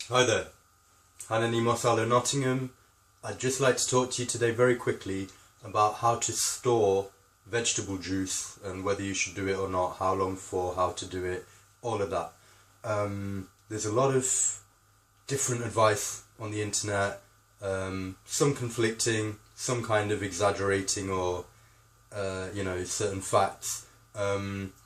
Hi there, Hana, Nemos, Aloe Nottingham. I'd just like to talk to you today very quickly about how to store vegetable juice and whether you should do it or not, how long for, how to do it, all of that. There's a lot of different advice on the internet, some conflicting, some kind of exaggerating or, certain facts.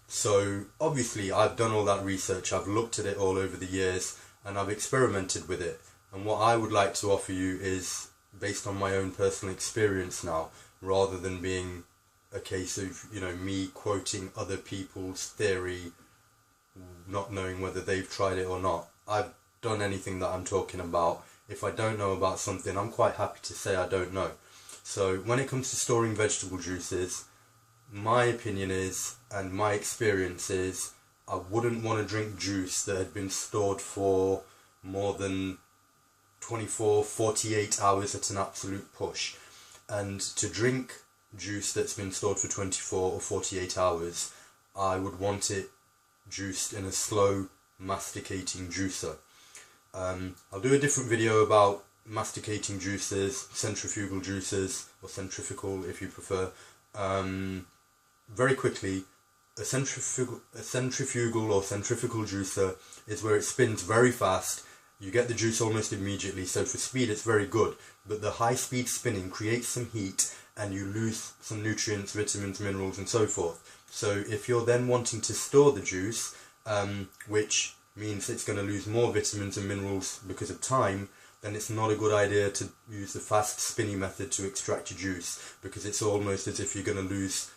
So obviously I've done all that research, I've looked at it all over the years and I've experimented with it. And what I would like to offer you is based on my own personal experience now, rather than being a case of, me quoting other people's theory, not knowing whether they've tried it or not. I've done anything that I'm talking about. If I don't know about something, I'm quite happy to say I don't know. So when it comes to storing vegetable juices, my opinion is, and my experience is, I wouldn't want to drink juice that had been stored for more than 24, 48 hours at an absolute push. And to drink juice that's been stored for 24 or 48 hours, I would want it juiced in a slow masticating juicer. I'll do a different video about masticating juices, centrifugal juices, or centrifugal if you prefer. Very quickly, a centrifugal or centrifugal juicer is where it spins very fast. You get the juice almost immediately, so for speed it's very good, but the high speed spinning creates some heat and you lose some nutrients, vitamins, minerals and so forth. So if you're then wanting to store the juice, which means it's going to lose more vitamins and minerals because of time, then it's not a good idea to use the fast spinning method to extract your juice, because it's almost as if you're going to lose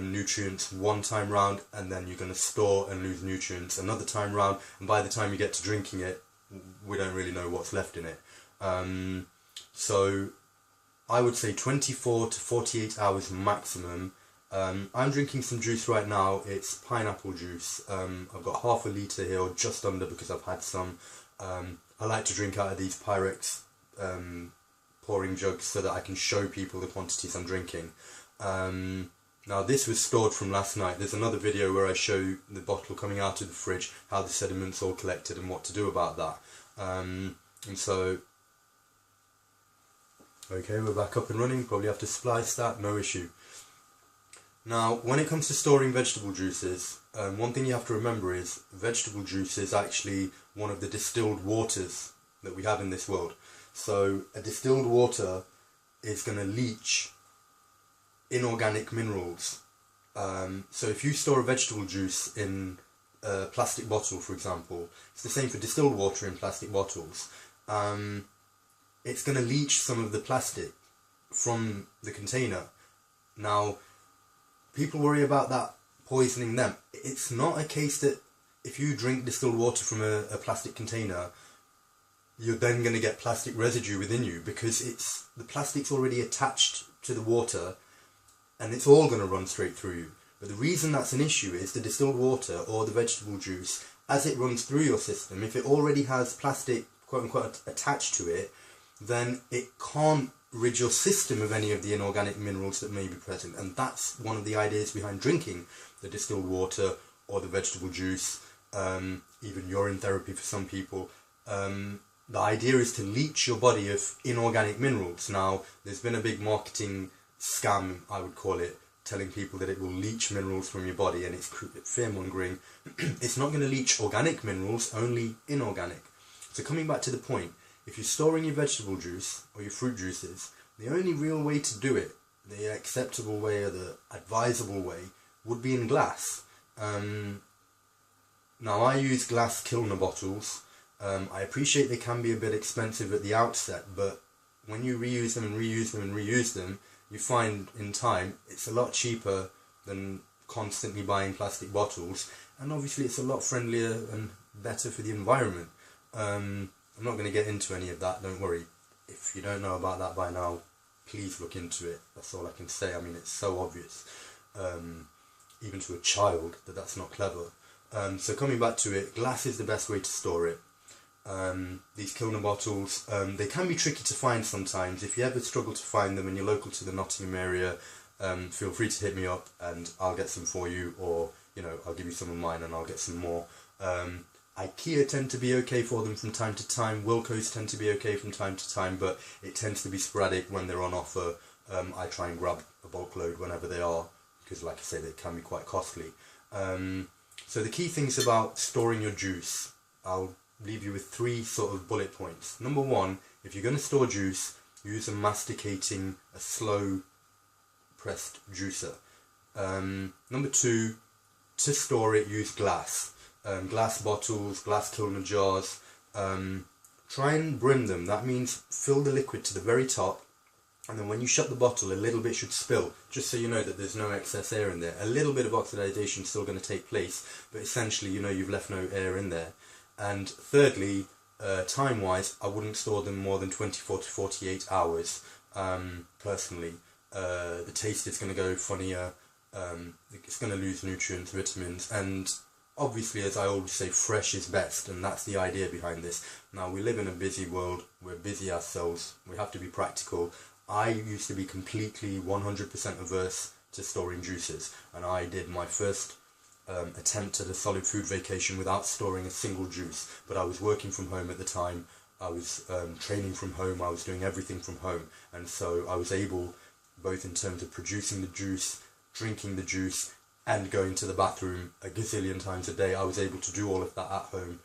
nutrients one time round and then you're going to store and lose nutrients another time round, and by the time you get to drinking it, we don't really know what's left in it. So I would say 24 to 48 hours maximum. I'm drinking some juice right now. It's pineapple juice. I've got half a litre here, or just under, because I've had some. I like to drink out of these Pyrex pouring jugs so that I can show people the quantities I'm drinking. Now this was stored from last night. There's another video where I show the bottle coming out of the fridge, how the sediment's all collected and what to do about that. And so, okay, we're back up and running. Probably have to splice that, no issue. Now, when it comes to storing vegetable juices, one thing you have to remember is vegetable juice is actually one of the distilled waters that we have in this world. So a distilled water is going to leach inorganic minerals. So if you store a vegetable juice in a plastic bottle, for example, it's the same for distilled water in plastic bottles. It's going to leach some of the plastic from the container. Now, people worry about that poisoning them. It's not a case that if you drink distilled water from a plastic container, you're then going to get plastic residue within you, because the plastic's already attached to the water and it's all going to run straight through you. But the reason that's an issue is the distilled water or the vegetable juice, as it runs through your system, if it already has plastic quote unquote attached to it, then it can't rid your system of any of the inorganic minerals that may be present. And that's one of the ideas behind drinking the distilled water or the vegetable juice, even urine therapy for some people. The idea is to leach your body of inorganic minerals. Now, there's been a big marketing scam, I would call it, telling people that it will leach minerals from your body, and it's fear-mongering. It's not going to leach organic minerals, only inorganic. So coming back to the point, if you're storing your vegetable juice or your fruit juices, the only real way to do it, the acceptable way or the advisable way, would be in glass. Now I use glass Kilner bottles. I appreciate they can be a bit expensive at the outset, but when you reuse them and reuse them and reuse them, you find in time it's a lot cheaper than constantly buying plastic bottles, and obviously it's a lot friendlier and better for the environment. I'm not going to get into any of that, don't worry. If you don't know about that by now, please look into it. That's all I can say. I mean, it's so obvious, even to a child, that that's not clever. So coming back to it, glass is the best way to store it. These Kilner bottles, they can be tricky to find sometimes. If you ever struggle to find them and you're local to the Nottingham area, feel free to hit me up and I'll get some for you, or I'll give you some of mine and I'll get some more. IKEA tend to be okay for them from time to time. Wilko's tend to be okay from time to time, but it tends to be sporadic when they're on offer. I try and grab a bulk load whenever they are, because like I say, they can be quite costly. So the key things about storing your juice, I'll leave you with 3 sort of bullet points. Number 1, if you're going to store juice, use a slow pressed juicer. Number 2, to store it, use glass. Glass bottles, glass Kilner jars. Try and brim them. That means fill the liquid to the very top, and then when you shut the bottle, a little bit should spill, just so you know that there's no excess air in there. A little bit of oxidation is still going to take place, but essentially you know you've left no air in there. And thirdly, time-wise, I wouldn't store them more than 24 to 48 hours, personally. The taste is going to go funnier, it's going to lose nutrients, vitamins, and obviously, as I always say, fresh is best, and that's the idea behind this. Now, we live in a busy world, we're busy ourselves, we have to be practical. I used to be completely 100% averse to storing juices, and I did my first attempt at a solid food vacation without storing a single juice, but I was working from home at the time, I was training from home, I was doing everything from home, and so I was able, both in terms of producing the juice, drinking the juice, and going to the bathroom a gazillion times a day, I was able to do all of that at home.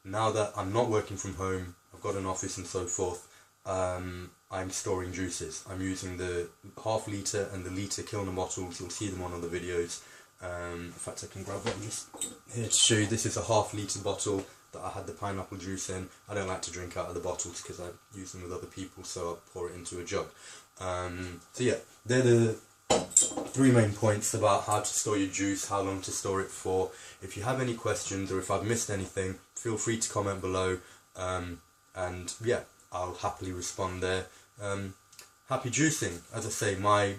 Now that I'm not working from home, I've got an office and so forth, I'm storing juices. I'm using the ½ litre and the litre Kilner bottles. You'll see them on other videos. In fact, I can grab one just here to show you. This is a ½ litre bottle that I had the pineapple juice in. I don't like to drink out of the bottles because I use them with other people, so I pour it into a jug. So yeah, they're the 3 main points about how to store your juice, how long to store it for. If you have any questions or if I've missed anything, feel free to comment below, and yeah, I'll happily respond there. Happy juicing. As I say, my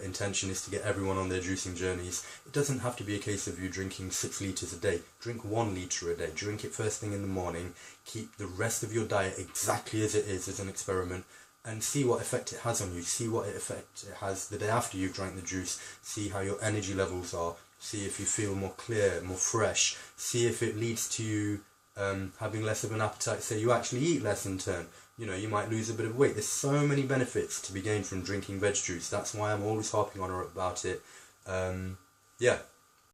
intention is to get everyone on their juicing journeys. It doesn't have to be a case of you drinking 6 litres a day. Drink 1 litre a day. Drink it first thing in the morning. Keep the rest of your diet exactly as it is as an experiment, and see what effect it has on you. See what effect it has the day after you've drank the juice. See how your energy levels are. See if you feel more clear, more fresh. See if it leads to you having less of an appetite, so you actually eat less in turn. You know, you might lose a bit of weight. There's so many benefits to be gained from drinking veg juice. That's why I'm always harping on about it. Yeah,